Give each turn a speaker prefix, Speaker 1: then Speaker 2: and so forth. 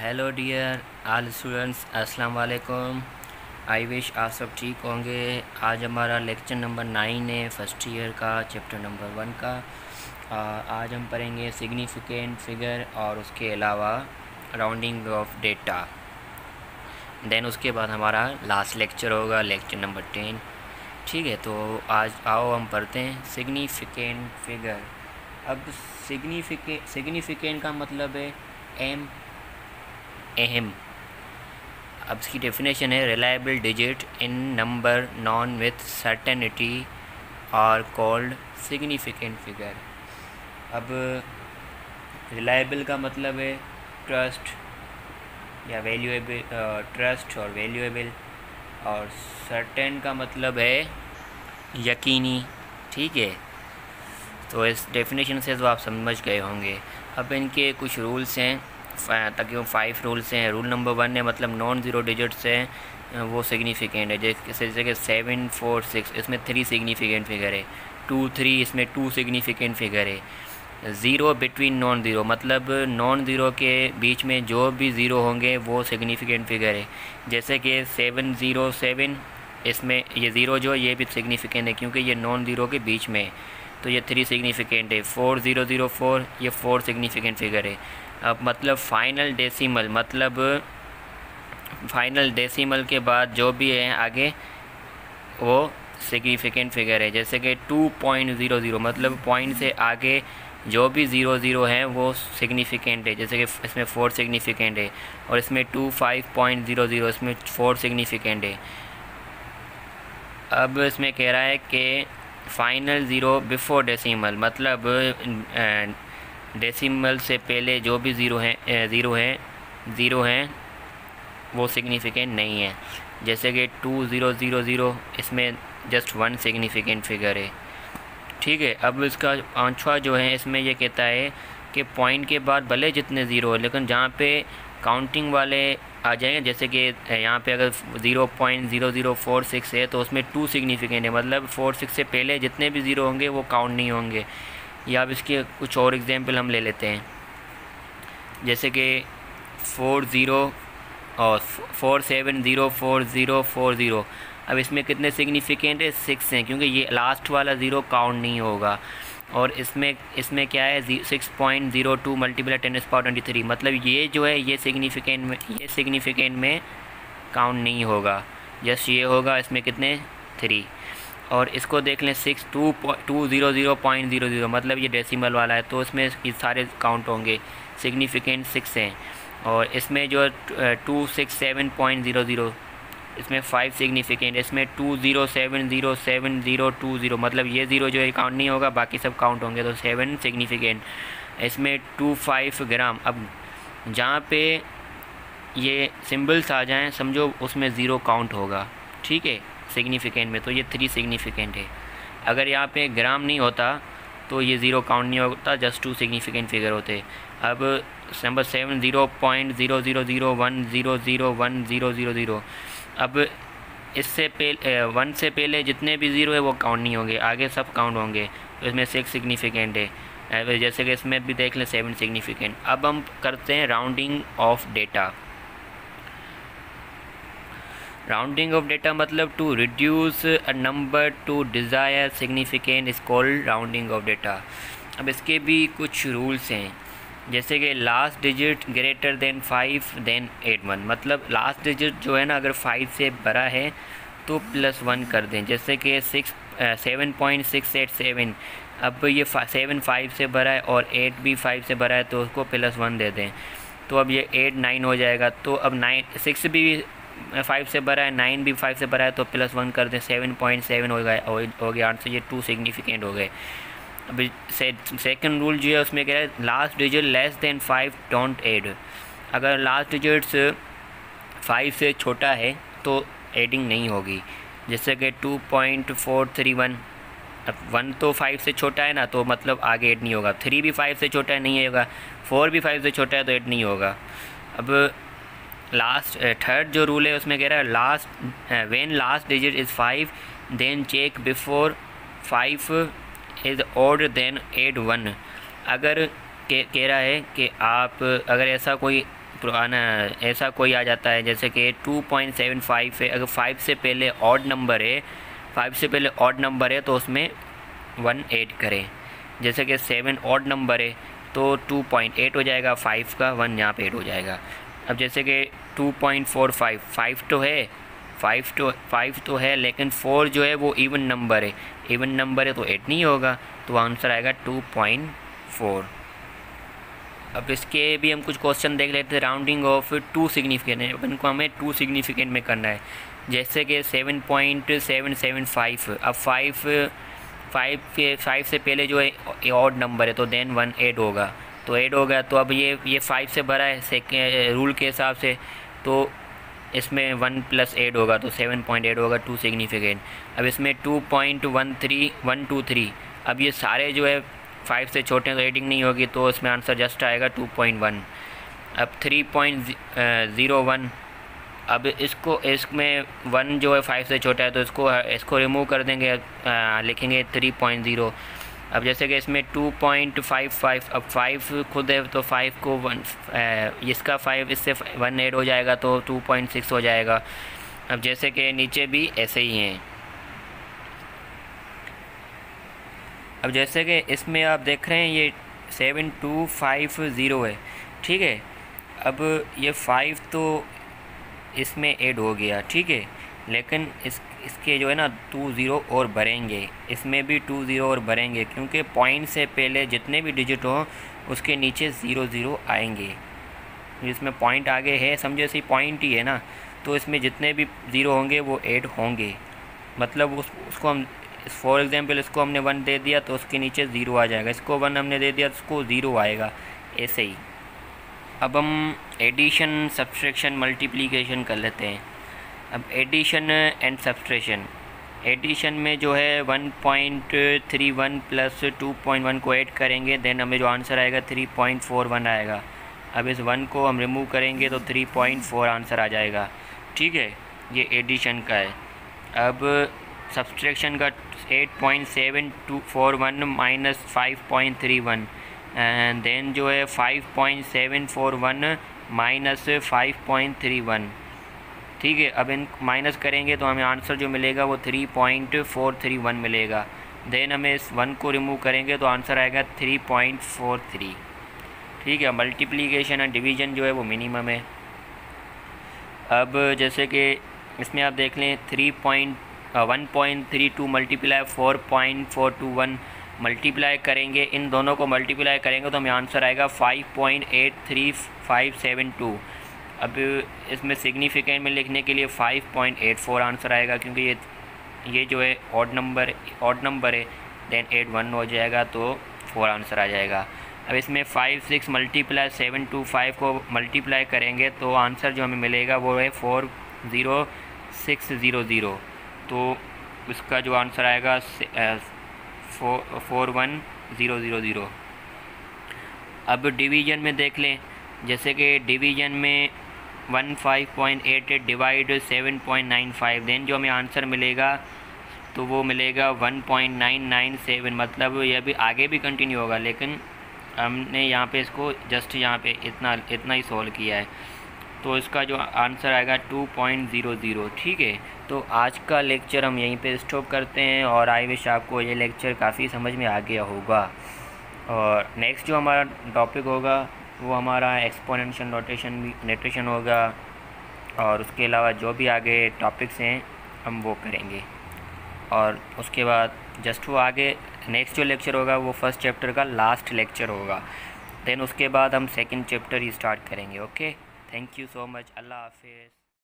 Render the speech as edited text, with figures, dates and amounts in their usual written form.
Speaker 1: Hello dear all students, अस्सलाम वालेकुम। I wish आप सब ठीक होंगे। आज हमारा लेक्चर नंबर 9 है फर्स्ट ईयर का, चैप्टर नंबर 1 का। आज हम पढ़ेंगे सिग्निफिकेंट फिगर और उसके अलावा राउंडिंग ऑफ डेटा। देन उसके बाद हमारा लास्ट लेक्चर होगा, लेक्चर नंबर 10। ठीक है, तो आज आओ हम पढ़ते हैं सिग्निफिकेंट फिगर। अब सिग्निफिकेंट का मतलब है अहम। अब इसकी डेफिनेशन है reliable digit in number known with certainty are called significant figure. अब रिलायबल का मतलब है ट्रस्ट या वैल्यूएबल, ट्रस्ट और वैल्यूएबल, और सर्टेन का मतलब है यकीनी। ठीक है, तो इस डेफिनेशन से तो आप समझ गए होंगे। अब इनके कुछ रूल्स हैं, तकरीबन 5 रूल्स हैं। रूल नंबर 1 है मतलब नॉन ज़ीरो डिजिट्स हैं वो सिग्निफिकेंट है। जैसे कि 7, 4, 6 इसमें 3 सिग्निफिकेंट फिगर है। 2, 3 इसमें 2 सिग्निफिकेंट फिगर है। ज़ीरो बिटवीन नॉन ज़ीरो मतलब नॉन ज़ीरो के बीच में जो भी ज़ीरो होंगे वो सिग्निफिकेंट फिगर है। जैसे कि 707 इसमें ये ज़ीरो जो ये भी सिग्निफिकेंट है क्योंकि ये नॉन ज़ीरो के बीच में, तो ये 3 सिग्निफिकेंट है। 4004 ये 4 सिग्निफिकेंट फिगर है। अब मतलब फ़ाइनल डेसिमल, मतलब फ़ाइनल डेसिमल के बाद जो भी है आगे वो सिग्निफिकेंट फिगर है। जैसे कि 2.00 मतलब पॉइंट से आगे जो भी 00 है वो सिग्निफिकेंट है। जैसे कि इसमें 4 सिग्निफिकेंट है, और इसमें 25.00 इसमें 4 सिग्निफिकेंट है। अब इसमें कह रहा है कि फ़ाइनल ज़ीरो बिफोर डेसिमल मतलब डेसिमल से पहले जो भी ज़ीरो हैं वो सिग्निफिकेंट नहीं है। जैसे कि 2000 इसमें जस्ट 1 सिग्निफिकेंट फिगर है। ठीक है, अब इसका पांचवा जो है इसमें ये कहता है कि पॉइंट के बाद भले जितने ज़ीरो हो लेकिन जहाँ पे काउंटिंग वाले आ जाएंगे, जैसे कि यहाँ पे अगर 0.0046 है तो उसमें 2 सिग्निफिकेंट है, मतलब 46 से पहले जितने भी ज़ीरो होंगे वो काउंट नहीं होंगे। या अब इसके कुछ और एग्जांपल हम ले लेते हैं, जैसे कि 40 और 47044040। अब इसमें कितने सिग्निफिकेंट है? 6 हैं क्योंकि ये लास्ट वाला ज़ीरो काउंट नहीं होगा। और इसमें क्या है 6.02 मल्टीप्लाई 10⁻23 मतलब ये जो है ये सिग्निफिकेंट में काउंट नहीं होगा, जस्ट ये होगा। इसमें कितने 3। और इसको देख लें 200.00 मतलब ये डेसिमल वाला है तो इसमें ये सारे काउंट होंगे, सिग्निफिकेंट 6 हैं। और इसमें जो 267.00 इसमें 5 सिग्निफिकेंट, इसमें 2070720 मतलब ये ज़ीरो जो है काउंट नहीं होगा, बाकी सब काउंट होंगे, तो 7 सिग्निफिकेंट। इसमें 25 ग्राम। अब जहाँ पे ये सिंबल्स आ जाएं समझो उसमें ज़ीरो काउंट होगा। ठीक है, सिग्निफिकेंट में तो ये 3 सिग्निफिकेंट है। अगर यहाँ पे ग्राम नहीं होता तो ये ज़ीरो काउंट नहीं होता, जस्ट 2 सिग्निफिकेंट फिगर होते। अब नंबर 7 0.0001001000। अब इससे पहले 1 से पहले जितने भी ज़ीरो है वो काउंट नहीं होंगे, आगे सब काउंट होंगे। तो इसमें 6 सिग्निफिकेंट है, जैसे कि इसमें भी देख लें 7 सिग्निफिकेंट। अब हम करते हैं rounding off data. Rounding off data मतलब to reduce a number to desire significant is called rounding off data. अब इसके भी कुछ रूल्स हैं, जैसे कि last digit greater than 5 then 81 मतलब लास्ट डिजिट जो है ना अगर 5 से बड़ा है तो +1 कर दें। जैसे कि 7.687, अब ये 7 5 से बड़ा है और 8 भी 5 से बड़ा है तो उसको +1 दे दें, तो अब ये 8 9 हो जाएगा। तो अब 6 भी 5 से बड़ा है, 9 भी 5 से बड़ा है तो +1 कर दें, 7.7 हो गया आंसर। ये 2 सिग्निफिकेंट हो गए। अभी सेकंड रूल जो है उसमें क्या है, last digit less than 5 don't add. अगर लास्ट डिजिट्स 5 से छोटा है तो एडिंग नहीं होगी। जैसे कि 2.431, अब 1 तो 5 से छोटा है ना तो मतलब आगे ऐड नहीं होगा। 3 भी 5 से छोटा है नहीं होगा, 4 भी 5 से छोटा है तो ऐड नहीं होगा। अब लास्ट थर्ड जो रूल है उसमें कह रहा है when last digit is 5 then check before 5 is odd then add 1। अगर कह रहा है कि आप अगर ऐसा कोई ऐसा कोई आ जाता है जैसे कि 2.75 है, अगर 5 से पहले ऑड नंबर है, 5 से पहले ऑड नंबर है तो उसमें 1 ऐड करें। जैसे कि 7 ऑड नंबर है तो 2.8 हो जाएगा, 5 का 1 यहाँ पे ऐड हो जाएगा। अब जैसे कि 2.45, 5 तो है लेकिन 4 जो है वो इवन नंबर है, इवन नंबर है तो 8 नहीं होगा, तो आंसर आएगा 2.4। अब इसके भी हम कुछ क्वेश्चन देख लेते हैं। राउंडिंग ऑफ 2 सिग्निफिकेंट है, इनको हमें 2 सिग्निफिकेंट में करना है। जैसे कि 7.775, अब 5 से पहले जो है ऑड नंबर है तो देन 1 ऐड होगा, तो ऐड होगा तो अब ये 5 से भरा है रूल के हिसाब से, तो इसमें 1 प्लस ऐड होगा तो 7.8 होगा 2 सिग्निफिकेंट। अब इसमें 2.13123, अब ये सारे जो है 5 से छोटे हैं तो एडिंग नहीं होगी, तो इसमें आंसर जस्ट आएगा 2.1। अब 3.01, अब इसमें 1 जो है 5 से छोटा है तो इसको रिमूव कर देंगे, लिखेंगे 3.0। अब जैसे कि इसमें 2.55, अब 5 खुद है तो 5 को 1 इसका 5 इससे 1 ऐड हो जाएगा तो 2.6 हो जाएगा। अब जैसे कि नीचे भी ऐसे ही हैं। अब जैसे कि इसमें आप देख रहे हैं ये 7250 है, ठीक है। अब ये 5 तो इसमें ऐड हो गया, ठीक है, लेकिन इसके जो है ना 2 ज़ीरो और भरेंगे, इसमें भी 2 ज़ीरो और भरेंगे, क्योंकि पॉइंट से पहले जितने भी डिजिट हो उसके नीचे 0 आएंगे। इसमें पॉइंट आगे है, समझो इसी पॉइंट ही है ना, तो इसमें जितने भी ज़ीरो होंगे वो ऐड होंगे। मतलब उसको हम फॉर एग्जांपल इसको हमने 1 दे दिया तो उसके नीचे 0 आ जाएगा, इसको 1 हमने दे दिया तो उसको 0 आएगा, ऐसे ही। अब हम एडिशन, सब्सट्रैक्शन, मल्टीप्लिकेशन कर लेते हैं। अब एडिशन एंड सब्सट्रैक्शन, एडिशन में जो है 1.31 प्लस 2.1 को ऐड करेंगे, देन हमें जो आंसर आएगा 3.41 आएगा। अब इस 1 को हम रिमूव करेंगे तो 3.4 आंसर आ जाएगा, ठीक है, ये एडिशन का है। अब सब्सट्रैक्शन का 8.741 माइनस 5.31, एंड देन जो है 5.741 माइनस 5.31, ठीक है। अब इन माइनस करेंगे तो हमें आंसर जो मिलेगा वो 3.431 मिलेगा। देन हमें इस 1 को रिमूव करेंगे तो आंसर आएगा 3.43, ठीक है। मल्टीप्लिकेशन और डिवीज़न जो है वो मिनिमम है। अब जैसे कि इसमें आप देख लें 1.32 मल्टीप्लाई 4.421 मल्टीप्लाई करेंगे, इन दोनों को मल्टीप्लाई करेंगे तो हमें आंसर आएगा 5.83572। अब इसमें सिग्निफिकेंट में लिखने के लिए 5.84 आंसर आएगा, क्योंकि ये जो है ऑड नंबर है, देन 8 1 हो जाएगा तो 4 आंसर आ जाएगा। अब इसमें 5 मल्टीप्लाई 725 को मल्टीप्लाई करेंगे तो आंसर जो हमें मिलेगा वो है 40600, तो इसका जो आंसर आएगा 41000। अब डिवीज़न में देख लें, जैसे कि डिवीज़न में 15.88 डिवाइड 7.95, देन जो हमें आंसर मिलेगा तो वो मिलेगा 1.997। मतलब यह भी आगे भी कंटिन्यू होगा, लेकिन हमने यहाँ पे इसको जस्ट यहाँ पे इतना ही सॉल्व किया है, तो इसका जो आंसर आएगा 2.00, ठीक है। तो आज का लेक्चर हम यहीं पे स्टॉप करते हैं, और आई विश आपको ये लेक्चर काफ़ी समझ में आ गया होगा। और नेक्स्ट जो हमारा टॉपिक होगा वो हमारा एक्सपोनेंशियल नोटेशन होगा, और उसके अलावा जो भी आगे टॉपिक्स हैं हम वो करेंगे। और उसके बाद जस्ट वो आगे नेक्स्ट जो लेक्चर होगा वो फर्स्ट चैप्टर का लास्ट लेक्चर होगा, देन उसके बाद हम सेकंड चैप्टर ही स्टार्ट करेंगे। Okay, thank you so much, अल्लाह हाफिज़।